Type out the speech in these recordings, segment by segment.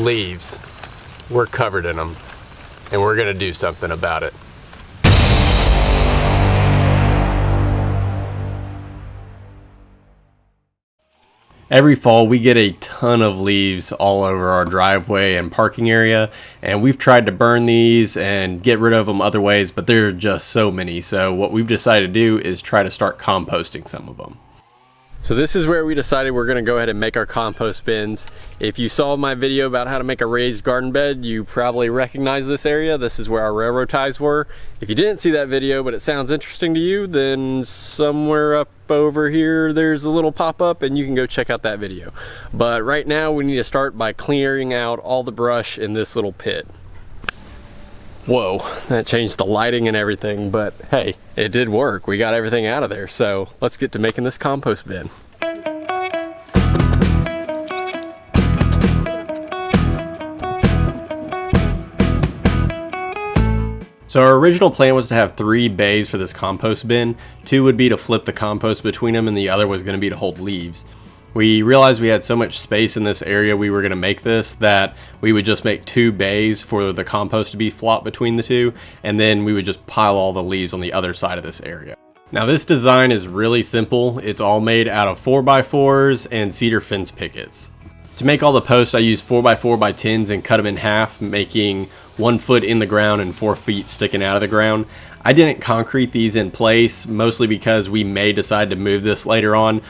leaves, we're covered in them, and we're gonna do something about it. Every fall we get a ton of leaves all over our driveway and parking area, and we've tried to burn these and get rid of them other ways, but there are just so many. So what we've decided to do is try to start composting some of them. So this is where we decided we're gonna go ahead and make our compost bins. If you saw my video about how to make a raised garden bed, you probably recognize this area. This is where our railroad ties were. If you didn't see that video, but it sounds interesting to you, then somewhere up over here, there's a little pop-up and you can go check out that video. But right now we need to start by clearing out all the brush in this little pit. Whoa, that changed the lighting and everything, but hey, it did work. We got everything out of there, so let's get to making this compost bin. So our original plan was to have 3 bays for this compost bin. 2 would be to flip the compost between them, and the other was going to be to hold leaves. We realized we had so much space in this area we were going to make this that we would just make 2 bays for the compost to be flopped between the 2, and then we would just pile all the leaves on the other side of this area. Now this design is really simple. It's all made out of 4x4s and cedar fence pickets. To make all the posts I used 4x4x10s and cut them in half, making 1 foot in the ground and 4 feet sticking out of the ground. I didn't concrete these in place, mostly because we may decide to move this later on.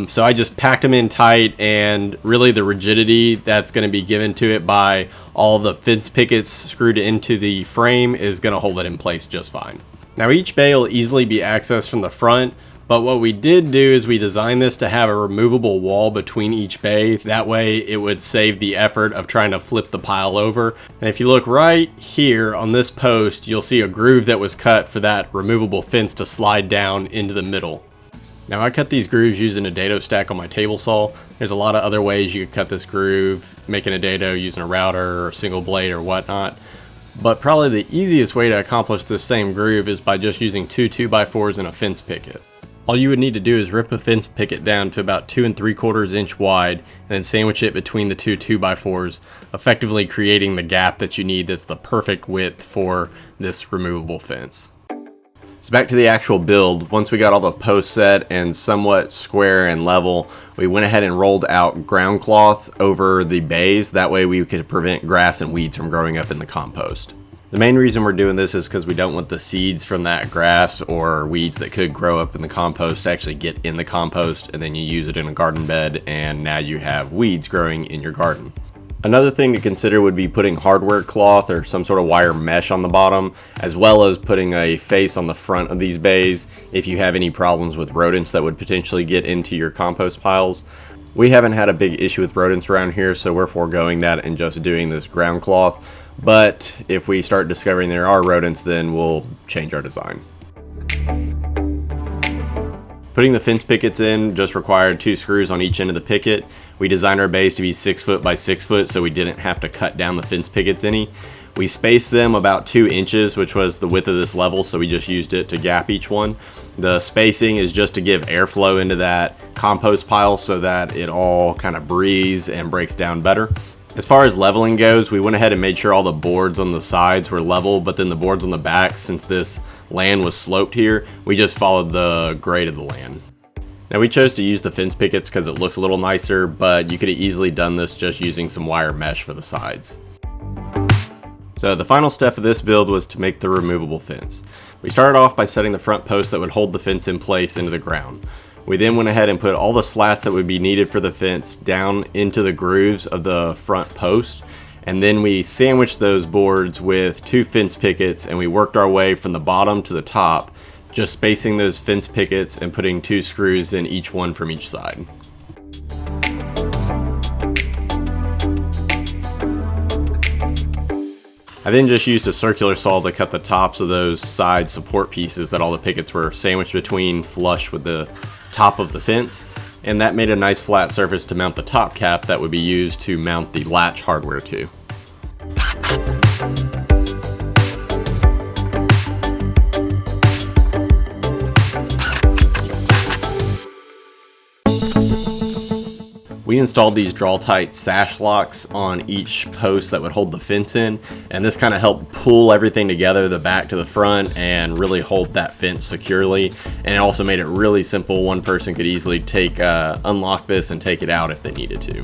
So I just packed them in tight, and really the rigidity that's going to be given to it by all the fence pickets screwed into the frame is going to hold it in place just fine. Now each bay will easily be accessed from the front, but what we did do is we designed this to have a removable wall between each bay. That way it would save the effort of trying to flip the pile over. And if you look right here on this post, you'll see a groove that was cut for that removable fence to slide down into the middle. Now I cut these grooves using a dado stack on my table saw. There's a lot of other ways you could cut this groove, making a dado using a router or a single blade or whatnot. But probably the easiest way to accomplish this same groove is by just using 2 2x4s and a fence picket. All you would need to do is rip a fence picket down to about 2 3/4 inch wide and then sandwich it between the 2 2x4s, effectively creating the gap that you need that's the perfect width for this removable fence. So back to the actual build. Once we got all the posts set and somewhat square and level, we went ahead and rolled out ground cloth over the bays. That way we could prevent grass and weeds from growing up in the compost. The main reason we're doing this is because we don't want the seeds from that grass or weeds that could grow up in the compost to actually get in the compost, and then you use it in a garden bed and now you have weeds growing in your garden. Another thing to consider would be putting hardware cloth or some sort of wire mesh on the bottom, as well as putting a face on the front of these bays if you have any problems with rodents that would potentially get into your compost piles. We haven't had a big issue with rodents around here, so we're foregoing that and just doing this ground cloth. But if we start discovering there are rodents, then we'll change our design. Putting the fence pickets in just required 2 screws on each end of the picket. We designed our bays to be 6 foot by 6 foot, so we didn't have to cut down the fence pickets any. We spaced them about 2 inches, which was the width of this level, so we just used it to gap each one. The spacing is just to give airflow into that compost pile so that it all kind of breathes and breaks down better. As far as leveling goes, we went ahead and made sure all the boards on the sides were level, but then the boards on the back, since this land was sloped here, we just followed the grade of the land. Now we chose to use the fence pickets because it looks a little nicer, but you could have easily done this just using some wire mesh for the sides. So the final step of this build was to make the removable fence. We started off by setting the front post that would hold the fence in place into the ground. We then went ahead and put all the slats that would be needed for the fence down into the grooves of the front post, and then we sandwiched those boards with 2 fence pickets, and we worked our way from the bottom to the top, just spacing those fence pickets and putting 2 screws in each one from each side. I then just used a circular saw to cut the tops of those side support pieces that all the pickets were sandwiched between, flush with the top of the fence, and that made a nice flat surface to mount the top cap that would be used to mount the latch hardware to. We installed these draw-tight sash locks on each post that would hold the fence in, and this kind of helped pull everything together, the back to the front, and really hold that fence securely. And it also made it really simple. One person could easily unlock this and take it out if they needed to.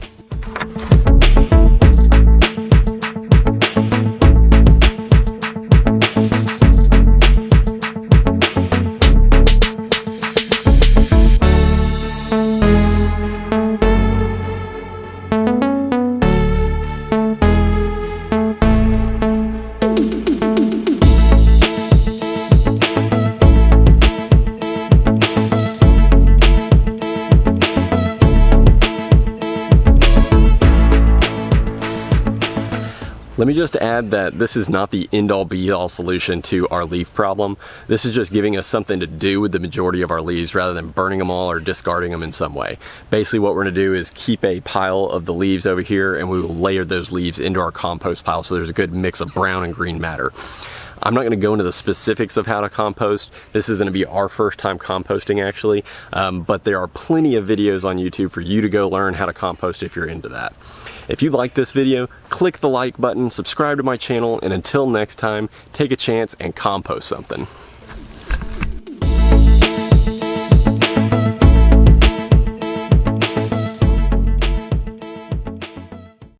Let me just add that this is not the end-all be-all solution to our leaf problem. This is just giving us something to do with the majority of our leaves rather than burning them all or discarding them in some way. Basically what we're going to do is keep a pile of the leaves over here, and we will layer those leaves into our compost pile so there's a good mix of brown and green matter. I'm not going to go into the specifics of how to compost. This is going to be our first time composting actually, but there are plenty of videos on YouTube for you to go learn how to compost if you're into that. If you like this video, click the like button, subscribe to my channel, and until next time, take a chance and compost something.